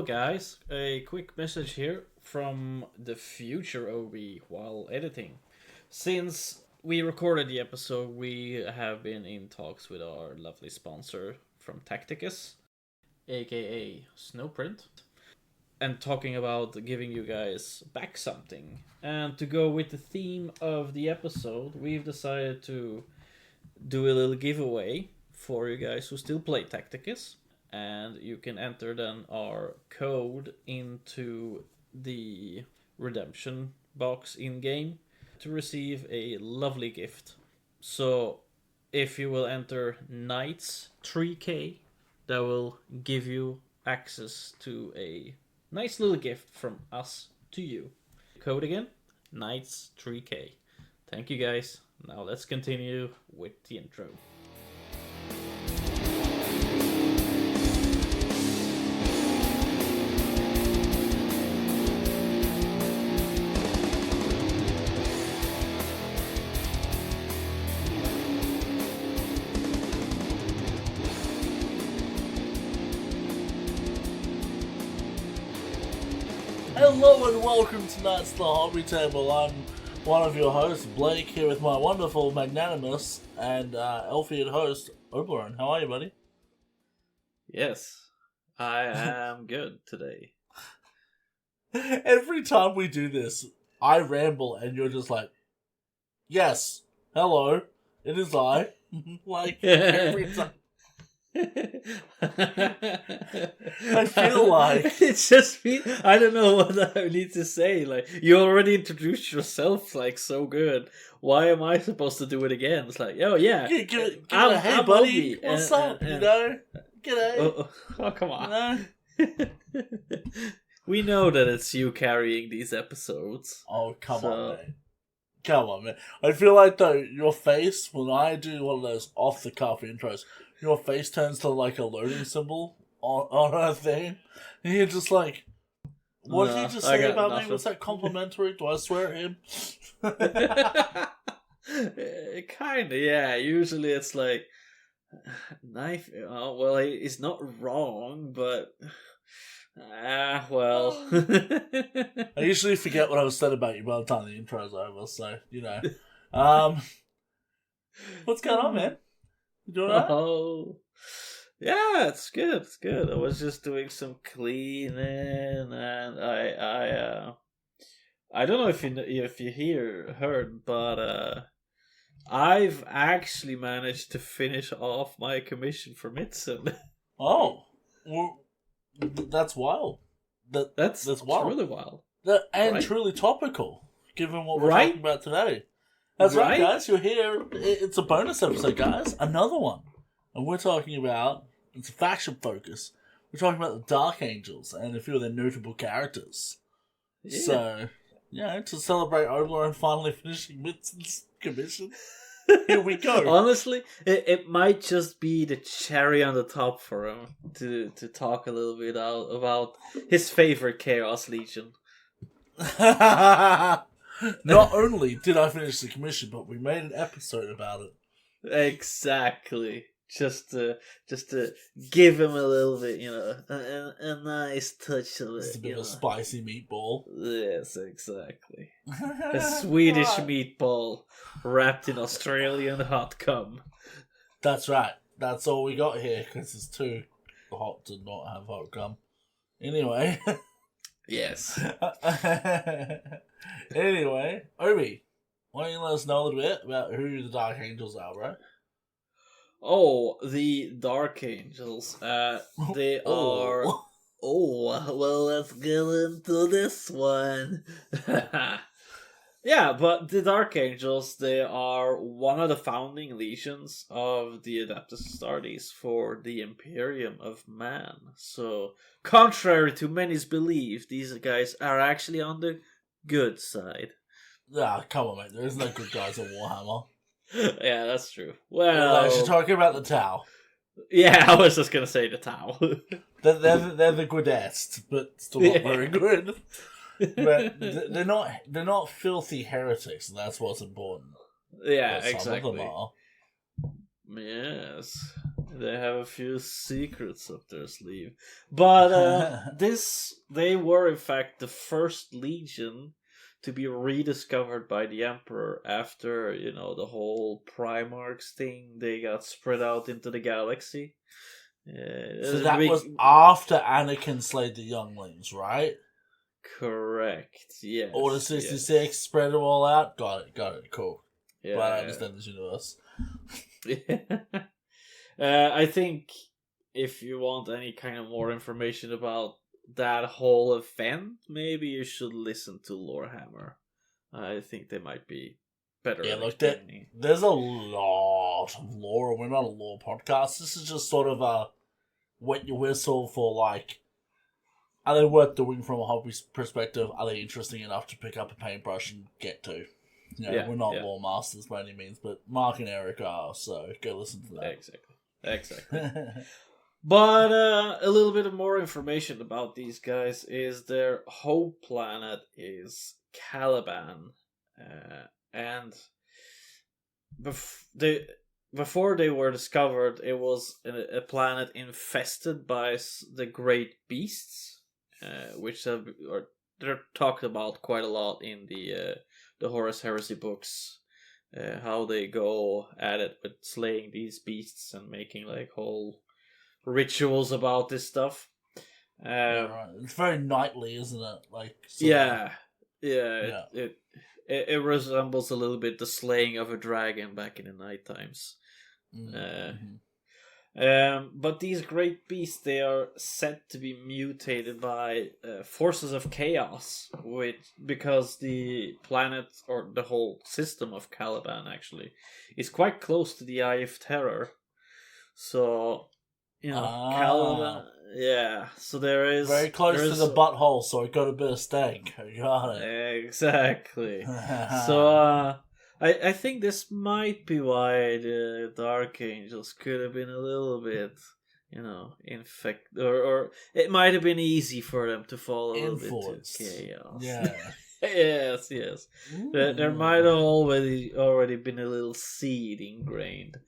guys, a quick message here from the future Obi while editing. Since we recorded the episode, we have been in talks with our lovely sponsor from Tacticus, aka Snowprint, and talking about giving you guys back something. And to go with the theme of the episode, we've decided to do a little giveaway for you guys who still play Tacticus. And you can enter then our code into the redemption box in game to receive a lovely gift. So if you will enter Knights 3K, that will give you access to a nice little gift from us to you. Code again, Knights 3K. Thank you guys. Now let's continue with the intro. Hello and welcome to Tonight's The Hobby Table. I'm one of your hosts, Blake, here with my wonderful, magnanimous, and Elfian host, Oberon. How are you, buddy? Yes, I am good today. Every time we do this, I ramble and you're just like, yes, hello, it is I. Like, every time. I feel like it's just me. I don't know what I need to say. Like, you already introduced yourself like so good. Why am I supposed to do it again? It's like, oh yeah, hey buddy, Obi, what's up? You know, g'day. Oh, come on. You know? We know that it's you carrying these episodes. Oh, come on, man. I feel like, though, your face, when I do one of those off-the-cuff intros, your face turns to, like, a loading symbol on a thing. And you're just like, what did he just say about me? Was that complimentary? Do I swear at him? Kinda, yeah. Usually it's like, knife, well, he's not wrong, but... well. I usually forget what I was said about you by the time the intro's over, so, you know. What's going on, man? You doing alright? Oh, yeah, it's good. It's good. I was just doing some cleaning, and I don't know if you heard, but I've actually managed to finish off my commission for Midson. Oh, well, that's wild. That's wild. Really wild. And right? Truly topical, given what we're talking about today. That's right, guys. You're here. It's a bonus episode, guys. Another one. And we're talking about, it's a faction focus. We're talking about the Dark Angels and a few of their notable characters. Yeah. So, yeah, to celebrate Oberon finally finishing Midson's commission, here we go. Honestly, it might just be the cherry on the top for him to talk a little bit about his favorite Chaos Legion. Not only did I finish the commission, but we made an episode about it. Exactly. Just to give him a little bit, you know, a nice touch of it. Just a bit of a spicy meatball. Yes, exactly. A Swedish meatball wrapped in Australian hot cum. That's right. That's all we got here, because it's too hot to not have hot cum. Anyway. Yes. Anyway, Obi, why don't you let us know a little bit about who the Dark Angels are, bro? Oh, the Dark Angels. They are... Oh, well, let's get into this one. Yeah, but the Dark Angels, they are one of the founding legions of the Adeptus Astartes for the Imperium of Man. So, contrary to many's belief, these guys are actually on the good side. Ah, come on, mate. There is no good guys in Warhammer. Yeah, that's true. Well, you're talking about the Tau. Yeah, I was just gonna say the Tau. they're the goodest, but still not very good. But they're not filthy heretics. And that's what's important. Yeah, but some exactly. of them are. Yes. They have a few secrets up their sleeve. But they were in fact the first legion to be rediscovered by the Emperor after, the whole Primarchs thing. They got spread out into the galaxy. So that was after Anakin slayed the younglings, right? Correct, yes. Order 66, yes. Spread them all out. Got it, cool. Yeah. But I understand this universe. I think if you want any kind of more information about that whole event, maybe you should listen to Lorehammer. I think they might be better. Yeah, look, there's a lot of lore. We're not a lore podcast. This is just sort of a wet your whistle for, like, are they worth doing from a hobby perspective? Are they interesting enough to pick up a paintbrush and get to? We're not lore masters by any means, but Mark and Eric are, so go listen to that. Exactly. But a little bit of more information about these guys is their home planet is Caliban. And before they were discovered, it was a planet infested by the great beasts, which they're talked about quite a lot in the Horus Heresy books. How they go at it with slaying these beasts and making like whole rituals about this stuff. Right. It's very knightly, isn't it? Like It resembles a little bit the slaying of a dragon back in the night times. But these great beasts, they are said to be mutated by forces of chaos, because the planet, or the whole system of Caliban actually, is quite close to the Eye of Terror. So, Caliban, so there is... Very close to the butthole, so it got a bit of stank. I got it. Exactly. So, I think this might be why the Dark Angels could have been a little bit, infected, or it might have been easy for them to fall a little bit to chaos. Yeah. yes. There might have already been a little seed ingrained,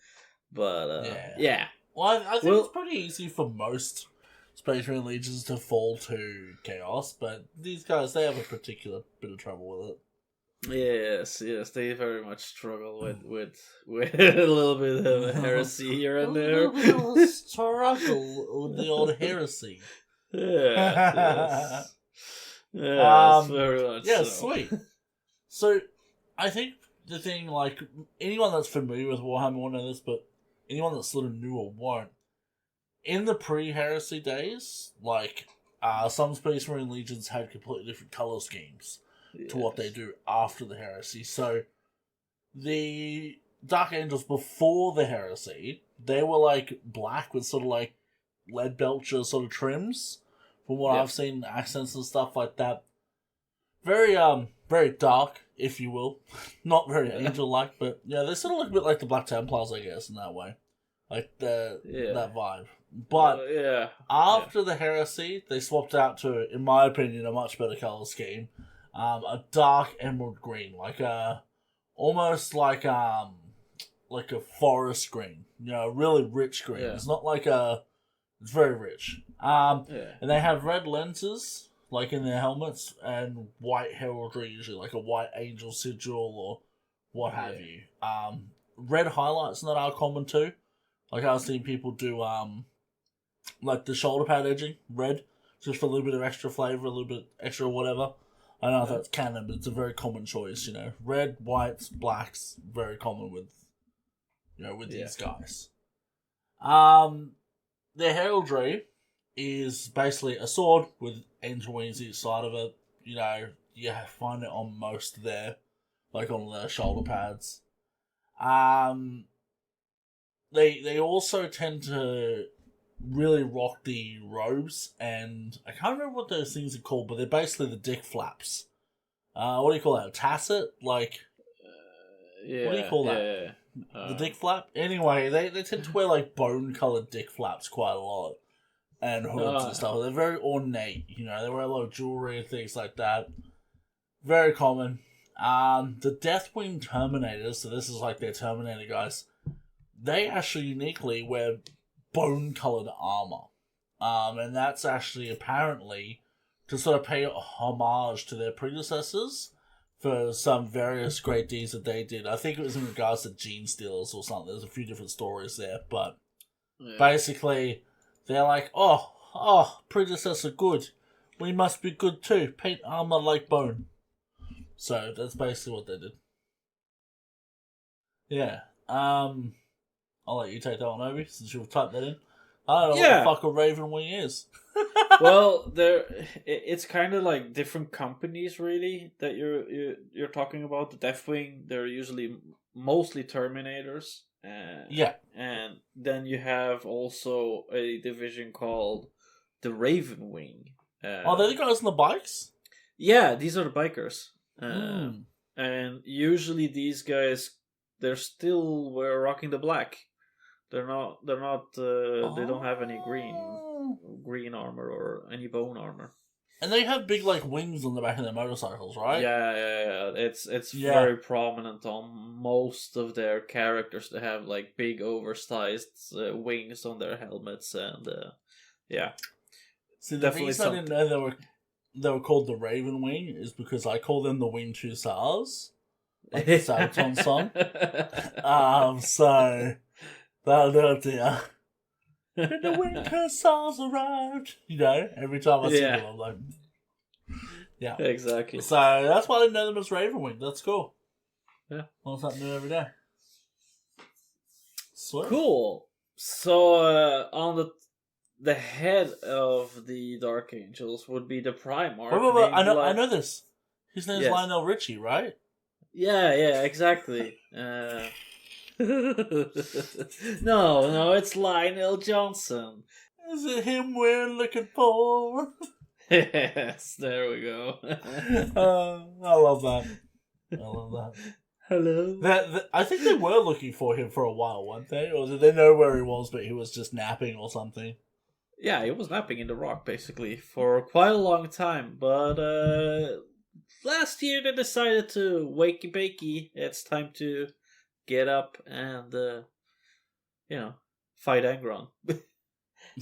but yeah. Well, I think it's pretty easy for most Space Marine legions to fall to chaos, but these guys, they have a particular bit of trouble with it. Yes, they very much struggle with a little bit of heresy here and there. A little bit of struggle with the old heresy. Yes. Very much. Yeah, so. Sweet. So, I think the thing, like, anyone that's familiar with Warhammer will know this, but anyone that's sort of new or won't, in the pre-heresy days, like, some Space Marine legions had completely different color schemes to what they do after the heresy. So, the Dark Angels before the heresy, they were like black with sort of like lead belcher sort of trims, from what I've seen, accents and stuff like that. Very very dark, if you will. Not very angel-like, but they sort of look a bit like the Black Templars, I guess, in that way. Like that vibe. But after the heresy, they swapped out to, in my opinion, a much better colour scheme. A dark emerald green, almost like a forest green, really rich green. It's not like it's very rich. And they have red lenses, like in their helmets, and white heraldry, usually like a white angel sigil or what have you. Red highlights that are common too. Like I've seen people do, like the shoulder pad edging, red, just for a little bit of extra flavour, a little bit extra whatever. I don't know if that's canon, but it's a very common choice, Red, whites, blacks, very common with these guys. Their heraldry is basically a sword with angel wings each side of it. You find it on most there, like on the shoulder pads. They also tend to really rock the robes, and I can't remember what those things are called, but they're basically the dick flaps. What do you call that? A tasset? Like, what do you call that? The dick flap? Anyway, they tend to wear like bone-coloured dick flaps quite a lot, and hoods and stuff. They're very ornate, they wear a lot of jewellery and things like that. Very common. The Deathwing Terminators, so this is like their Terminator guys, they actually uniquely wear bone-colored armor. And that's actually apparently to sort of pay homage to their predecessors for some various great deeds that they did. I think it was in regards to gene stealers or something. There's a few different stories there, but basically they're like, oh, predecessor good. We must be good too. Paint armor like bone. So that's basically what they did. Yeah. I'll let you take that one over since you've typed that in. I don't know what the fuck a Raven Wing is. Well, it's kind of like different companies, really, that you're talking about. The Deathwing, they're usually mostly Terminators. And then you have also a division called the Raven Wing. Are they the guys on the bikes? Yeah, these are the bikers. And usually these guys, they're still rocking the black. They're not. They don't have any green armor or any bone armor. And they have big like wings on the back of their motorcycles, right? Yeah. It's very prominent on most of their characters. They have like big oversized wings on their helmets, and See, the reason I didn't know they were called the Raven Wing is because I call them the Wing Hussars, like the Sabaton song. So. That'll do it to you. When the winter stars arrived. You know, every time I see them, I'm like... Yeah. Exactly. So, that's why I didn't know them as Ravenwing. That's cool. Yeah. Learn something new every day. Sweet. Cool. So, on the head of the Dark Angels would be the Primarch. Wait. I know this. His name's Lionel Richie, right? Yeah, exactly. No, it's Lionel Johnson. Is it him we're looking for? Yes, there we go. I love that. Hello? I think they were looking for him for a while, weren't they? Or did they know where he was, but he was just napping or something? Yeah, he was napping in the rock, basically, for quite a long time. But last year they decided to wakey bakey. It's time to get up and, fight Angron.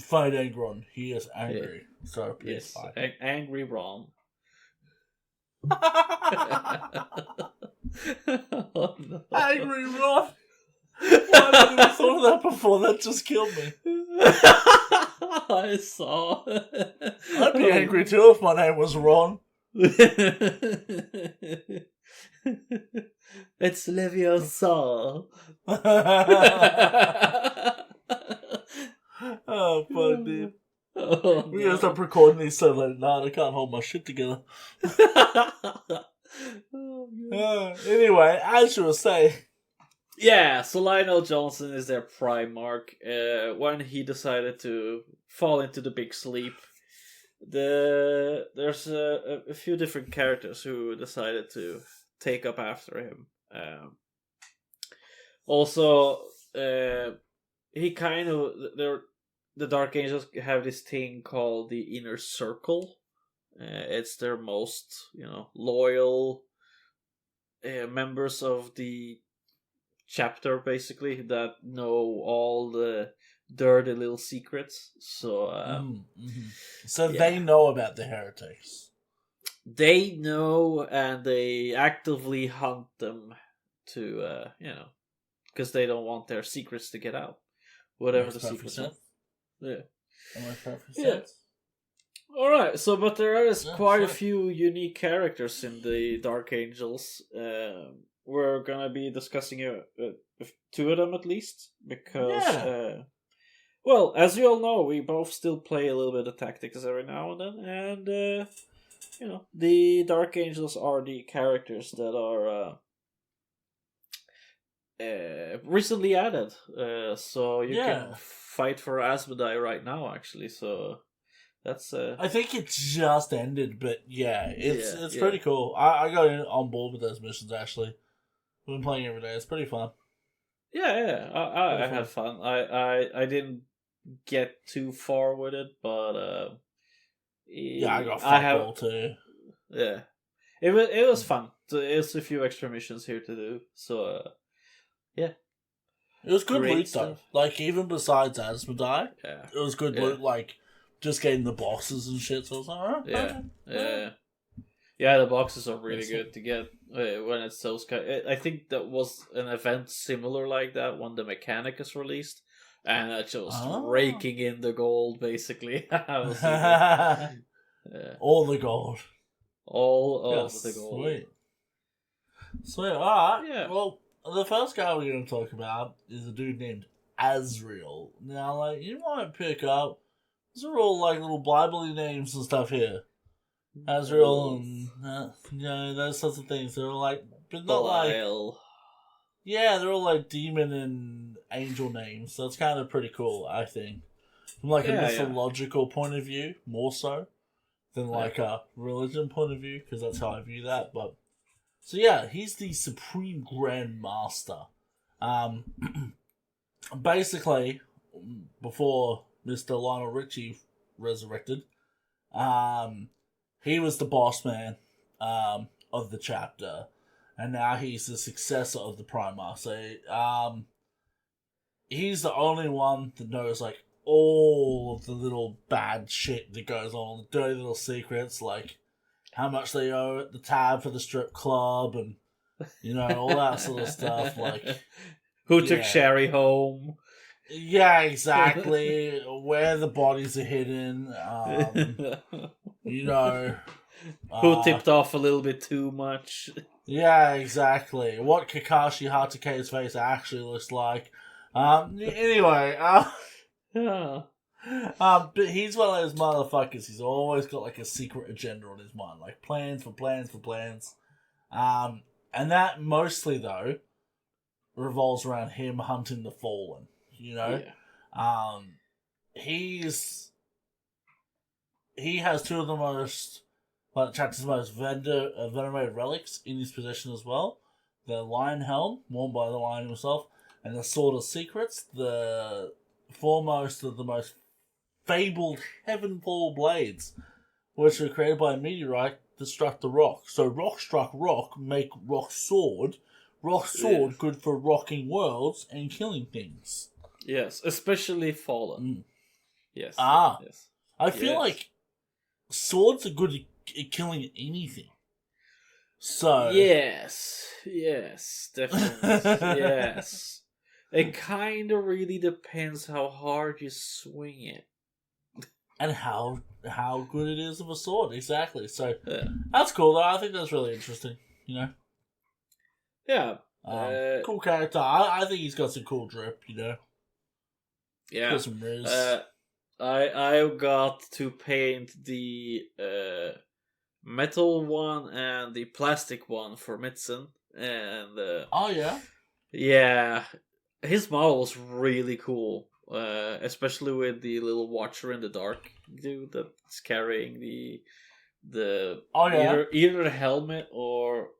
Fight Angron. He is angry. Yeah. So please fight. Angry Ron. Oh, no. Angry Ron. Why have I never thought of that before? That just killed me. I saw. I'd be angry too if my name was Ron. It's Leviosa. Oh, fuck, dude. Oh, we gotta stop recording these so late night. I can't hold my shit together. Anyway, as you were saying. Yeah, so Lionel Johnson is their Primarch. When he decided to fall into the big sleep, there's a few different characters who decided to take up after him. Also, he kind of the Dark Angels have this thing called the Inner Circle. It's their most loyal members of the chapter, basically, that know all the dirty little secrets. So, they know about the heretics. They know, and they actively hunt them to, because they don't want their secrets to get out. Whatever the secrets are. Yeah. Alright, but there is quite a few unique characters in the Dark Angels. We're gonna be discussing two of them at least, because, as you all know, we both still play a little bit of Tacticus every now and then, and, the Dark Angels are the characters that are recently added. So you can fight for Asmodai right now, actually. So that's. I think it just ended, but it's pretty cool. I got on board with those missions actually. I've been playing every day. It's pretty fun. Yeah. I had fun. I didn't get too far with it, but I got fuck too. Yeah, it was fun. There's a few extra missions here to do. So yeah. It was good loot though. Like even besides Asmodee, it was good loot. Like just getting the boxes and shit. So I was like, yeah. The boxes are really good to get when it's those kind. I think that was an event similar like that when the Mechanicus released, and I just raking in the gold basically. All the gold. All of the gold. Sweet. Alright. Yeah. Well, the first guy we're going to talk about is a dude named Azrael. Now, like, you might pick up, these are all, like, little Bible-y names and stuff here. Azrael and, those sorts of things. They're all, like, but not Belial. Like... Yeah, they're all, like, demon and angel names, so it's kind of pretty cool, I think. From, like, a mythological point of view, more so, than, like, a religion point of view, because that's how I view that, but... So yeah, he's the Supreme Grand Master. Basically, before Mr. Lionel Richie resurrected, he was the boss man of the chapter, and now he's the successor of the Primarch. So he's the only one that knows like all of the little bad shit that goes on, the dirty little secrets, like how much they owe at the tab for the strip club, and all that sort of stuff. Like who took Sherry home? Yeah, exactly. Where the bodies are hidden. Who tipped off a little bit too much? Yeah, exactly. What Kakashi Hatake's face actually looks like. Anyway. But he's one of those motherfuckers. He's always got like a secret agenda on his mind, like plans for plans for plans. And that mostly though revolves around him hunting the fallen. He has two of the most, like chapter's most venerated relics in his possession as well. The Lion Helm, worn by the Lion himself, and the Sword of Secrets, the foremost of the most fabled Heavenfall blades, which were created by a meteorite that struck the rock. So rock struck rock, make rock sword. Rock sword good for rocking worlds and killing things. Yes, especially fallen. Yes. Yes. I feel like swords are good at killing anything. So yes, definitely. Yes. It kind of really depends how hard you swing it. And how good it is of a sword, exactly. So, that's cool, though. I think that's really interesting, Yeah. Cool character. I think he's got some cool drip, Yeah. Got some riz. I got to paint the metal one and the plastic one for Mitsun. And, oh, yeah? Yeah. His model was really cool. Especially with the little Watcher in the Dark dude that's carrying either the helmet or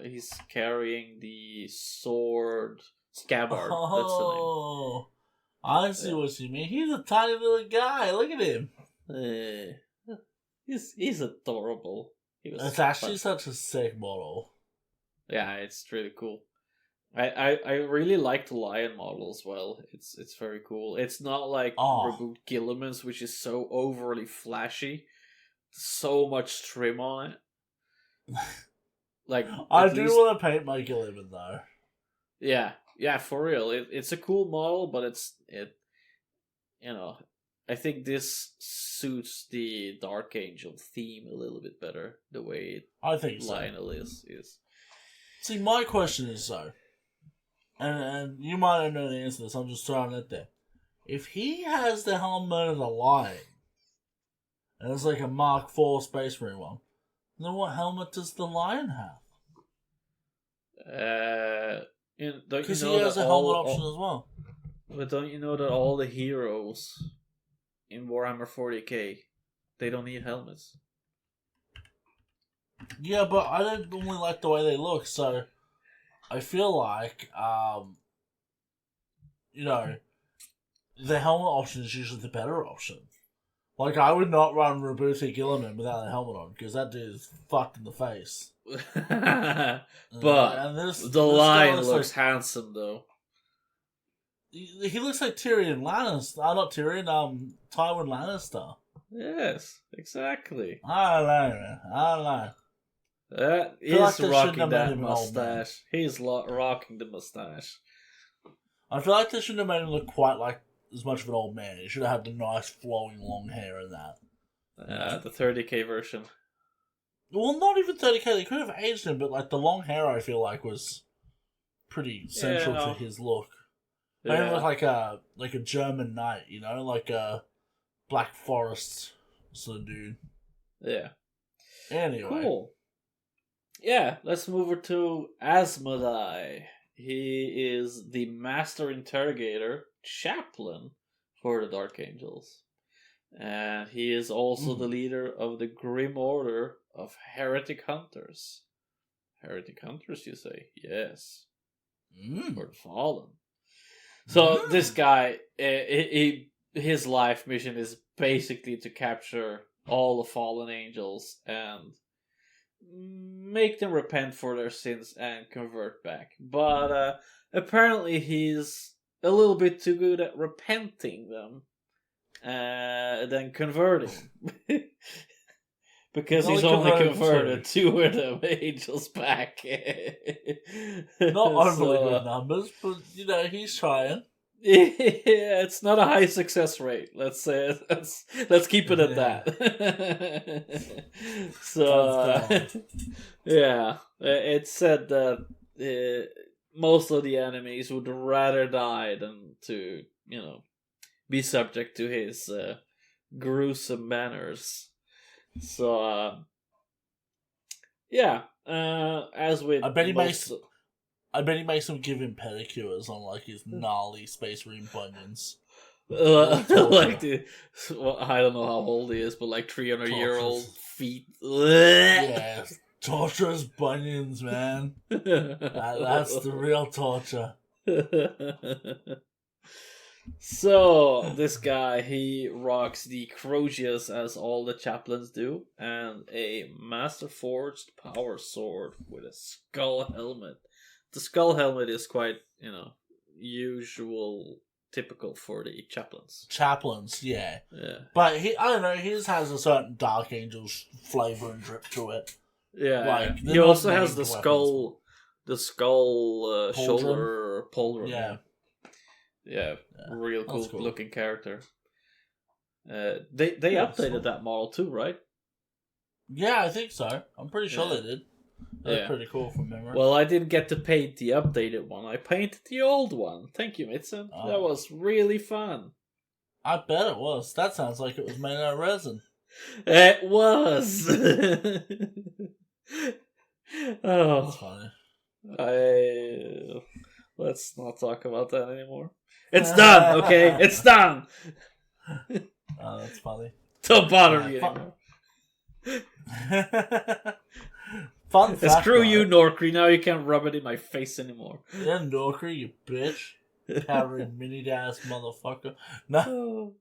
he's carrying the sword scabbard. Oh, that's the name. I see what you mean. He's a tiny little guy. Look at him. He's adorable. It's actually such a sick model. Yeah, it's really cool. I really like the lion model as well. It's very cool. It's not like Reboot Gilliman's, which is so overly flashy. So much trim on it. Like I do want to paint my Gilliman though. Yeah, for real. It's a cool model, but I think this suits the Dark Angel theme a little bit better. The way I think Lionel is. See, my question is though. And you might not know the answer to this, I'm just throwing it there. If he has the helmet of the Lion, and it's like a Mark IV Space Marine one, then what helmet does the Lion have? Because he has a helmet option as well. But don't you know that all the heroes in Warhammer 40k, they don't need helmets? Yeah, but I don't normally like the way they look, so I feel like, the helmet option is usually the better option. Like, I would not run Robuti Gilliman without a helmet on, because that dude is fucked in the face. But the Lion looks handsome, though. He looks like Tyrion Lannister. Not Tyrion, Tywin Lannister. Yes, exactly. I don't know, man. I don't know. He's rocking that mustache. He's rocking the mustache. I feel like they shouldn't have made him look quite like as much of an old man. He should have had the nice flowing long hair and that. The 30k version. Well, not even 30k. They could have aged him, but like the long hair, I feel like was pretty central to his look. Made him look like a German knight, you know, like a Black Forest sort of dude. Yeah. Anyway. Cool. Yeah, let's move over to Asmodai. He is the master interrogator, chaplain for the Dark Angels. And he is also the leader of the Grim Order of Heretic Hunters. Heretic Hunters, you say? Yes. For the Fallen. So this guy, his life mission is basically to capture all the fallen angels and make them repent for their sins and convert back. But apparently he's a little bit too good at repenting them than converting. Because he's only converted 2 of them angels back. Not overly good numbers, but you know, he's trying. Yeah, it's not a high success rate. Let's say let's keep it at that. So yeah, it said that most of the enemies would rather die than to be subject to his gruesome manners. So yeah, as with I bet he makes him give him pedicures on like his gnarly Space Marine bunions. Like I don't know how old he is, but like 300-year-old feet. Yeah, torturous bunions, man. That's the real torture. So this guy, he rocks the Crozius as all the chaplains do, and a master forged power sword with a skull helmet. The skull helmet is quite, typical for the chaplains. Yeah. But I don't know, his has a certain Dark Angels flavor and drip to it. Yeah. Like, he also has the skull shoulder pauldron. Yeah. Yeah, real cool looking character. They updated that model too, right? Yeah, I think so. I'm pretty sure they did. That's pretty cool from memory. Well, I didn't get to paint the updated one. I painted the old one. Thank you, Mitson. That was really fun. I bet it was. That sounds like it was made out of resin. It was. Oh, that's funny. Let's not talk about that anymore. It's done, okay? It's done. Oh, that's funny. Don't bother me anymore. Fun fact, screw you, Norkree. Now you can't rub it in my face anymore. Yeah, Norkree, you bitch. Powering mini-ass motherfucker. No.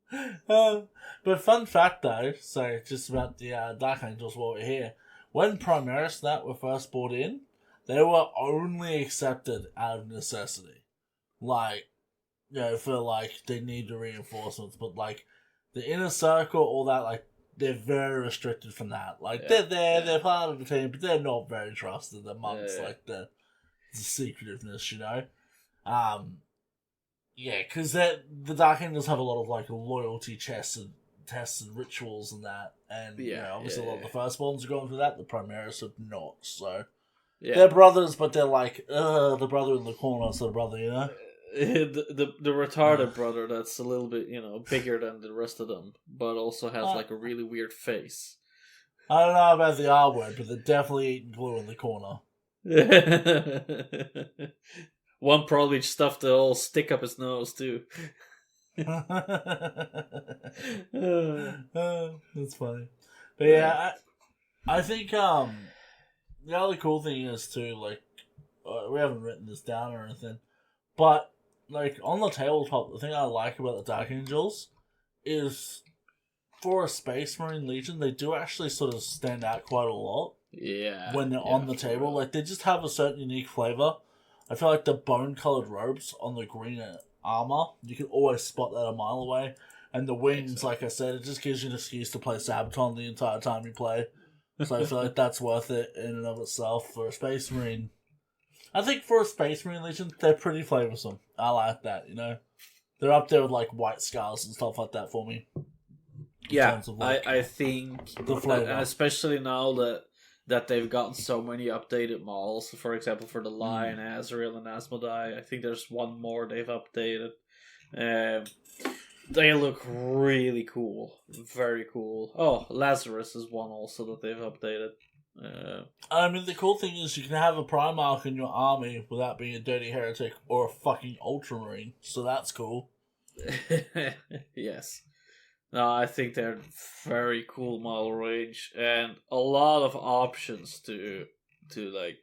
But fun fact, though, so just about the Dark Angels while we're here. When Primaris that were first brought in, they were only accepted out of necessity. Like, for like, they need the reinforcements, but like, the inner circle, all that, like, they're very restricted from that. Like, they're there, they're part of the team, but they're not very trusted amongst, like, the secretiveness, Yeah, because the Dark Angels have a lot of, like, loyalty tests and rituals and that. And, obviously a lot of the firstborns are going through that. The Primaris have not, so... Yeah. They're brothers, but they're like, the brother in the corner sort of brother, The retarded brother that's a little bit, bigger than the rest of them, but also has like a really weird face. I don't know about the R word, but they're definitely eating glue in the corner. One probably stuffed a whole stick up his nose too. That's funny. But yeah, I think the other cool thing is too, like, we haven't written this down or anything, but like on the tabletop, the thing I like about the Dark Angels is for a Space Marine Legion, they do actually sort of stand out quite a lot. Yeah. When they're on the table, like they just have a certain unique flavor. I feel like the bone-colored robes on the green armor, you can always spot that a mile away. And the wings, like I said, it just gives you an excuse to play Sabaton the entire time you play. So I feel like that's worth it in and of itself for a Space Marine. I think for a Space Marine Legion, they're pretty flavoursome. I like that, you know? They're up there with, like, White Scars and stuff like that for me. Yeah, I think... The flavour. And especially now that they've gotten so many updated models. For example, for the Lion, Azrael, and Asmodai. I think there's one more they've updated. They look really cool. Very cool. Oh, Lazarus is one also that they've updated. I mean, the cool thing is you can have a Primarch in your army without being a dirty heretic or a fucking Ultramarine, so that's cool. Yes. No, I think they're very cool model range and a lot of options to like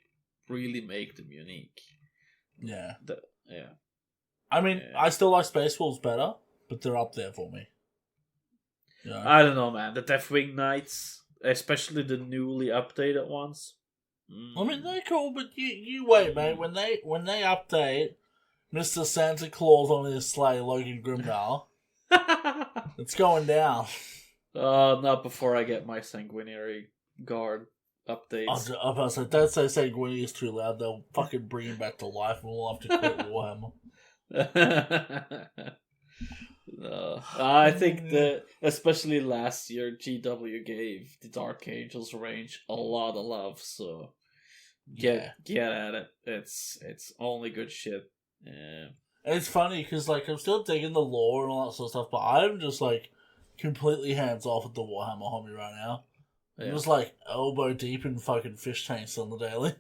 really make them unique. Yeah. Yeah. I mean, I still like Space Wolves better, but they're up there for me. You know? I don't know, man. The Deathwing Knights, especially the newly updated ones. I mean, they're cool, but you wait, mate. When they update Mr. Santa Claus on his sleigh, Logan Grimdall, it's going down. Not before I get my Sanguinary Guard updates. I'm about to say, don't say Sanguinary is too loud. They'll fucking bring him back to life, and we'll have to quit Warhammer. No. I think that especially last year GW gave the Dark Angels range a lot of love, so get at it. It's only good shit. Yeah. It's funny because like I'm still digging the lore and all that sort of stuff, but I'm just like completely hands off with the Warhammer hobby right now. Yeah. I'm just like elbow deep in fucking fish tanks on the daily.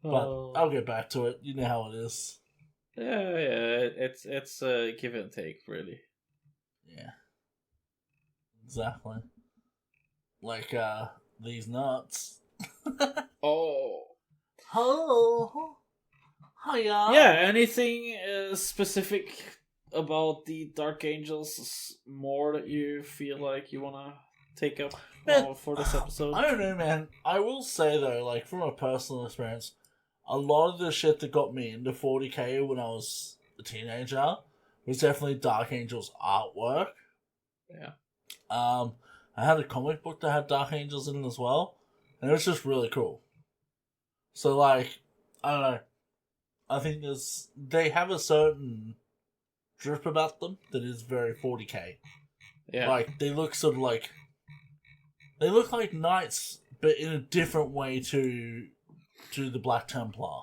But I'll get back to it. You know how it is. Yeah, it's a give and take, really. Yeah. Exactly. Like, these nuts. Oh. Hello. Hiya. Yeah, anything specific about the Dark Angels more that you feel like you want to take up for this episode? I don't know, man. I will say, though, like, from a personal experience, a lot of the shit that got me into 40k when I was a teenager was definitely Dark Angels artwork. Yeah. I had a comic book that had Dark Angels in it as well, and it was just really cool. So, like, I don't know. I think they have a certain drip about them that is very 40k. Yeah. Like, they look sort of like... They look like knights, but in a different way to the Black Templar.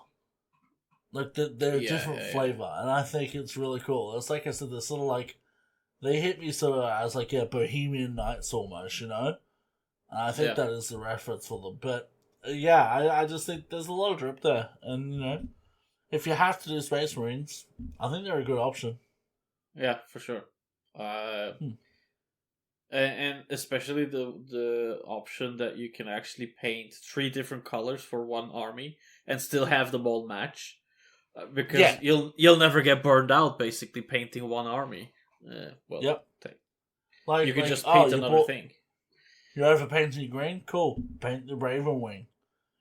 Like, they're a different flavour, and I think it's really cool. It's like I said, they're sort of like... They hit me sort of as like, Bohemian Knights almost, you know? And I think that is the reference for them. But, I just think there's a lot of drip there. And, you know, if you have to do Space Marines, I think they're a good option. Yeah, for sure. And especially the option that you can actually paint 3 different colors for one army and still have them all match, because you'll never get burned out basically painting one army. Like, you can just paint another thing. You're over painting green, cool. Paint the Raven Wing.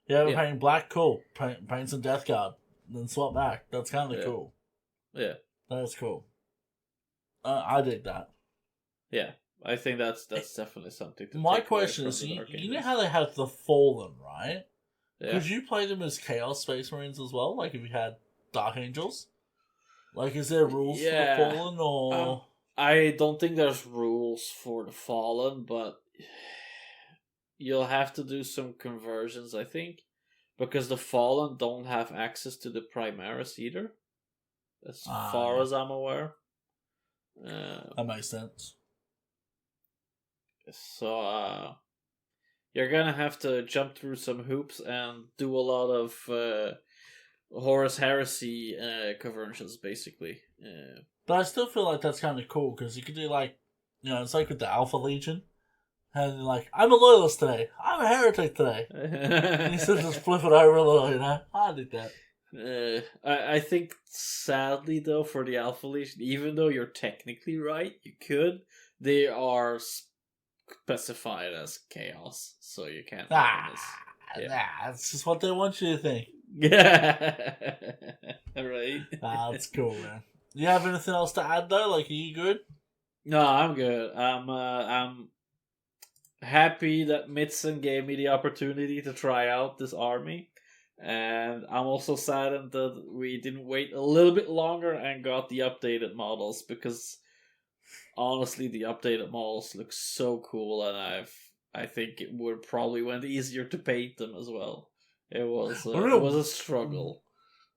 You're over painting black, cool. Paint some Death Guard, then swap back. That's kind of cool. Yeah, that's cool. I dig that. Yeah. I think that's definitely something to My question is, you know how they have the Fallen, right? Yeah. Could you play them as Chaos Space Marines as well? Like if you had Dark Angels? Like, is there rules for the Fallen, or... I don't think there's rules for the Fallen, but you'll have to do some conversions, I think. Because the Fallen don't have access to the Primaris either. As far as I'm aware. That makes sense. So, you're gonna have to jump through some hoops and do a lot of Horus Heresy conversions, basically. But I still feel like that's kind of cool, because you could do, like, you know, it's like with the Alpha Legion. And like, I'm a loyalist today. I'm a heretic today. And you sort of just flip it over a little, you know? I did that. I think, sadly, though, for the Alpha Legion, even though you're technically right, you could, they are specified as chaos, so you can't. That's just what they want you to think. Yeah, right. right? That's cool, man. You have anything else to add though? Like, are you good? No, I'm good. I'm happy that Mitson gave me the opportunity to try out this army. And I'm also saddened that we didn't wait a little bit longer and got the updated models, because honestly the updated models look so cool, and I think it would probably went easier to paint them as well. It was a struggle.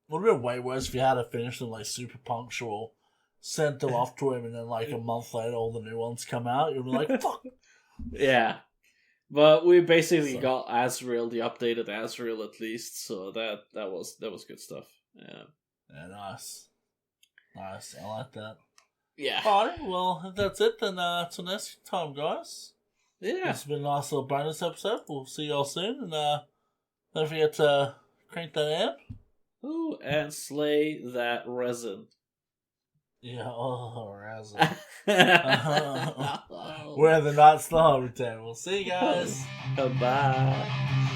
Would have been way worse if you had to finish them like super punctual, sent them off to him, and then like a month later all the new ones come out. You'd be like, fuck. Yeah. But we basically got Azrael, the updated Azrael at least, so that was good stuff. Yeah. Yeah, nice. Nice. I like that. Yeah. Alright, well, if that's it, then till next time, guys. Yeah. This has been a nice little bonus episode. We'll see y'all soon, and don't forget to crank that amp. Ooh, and slay that resin. Yeah, resin. Where the Night's the Hobby Table. See you guys. Goodbye.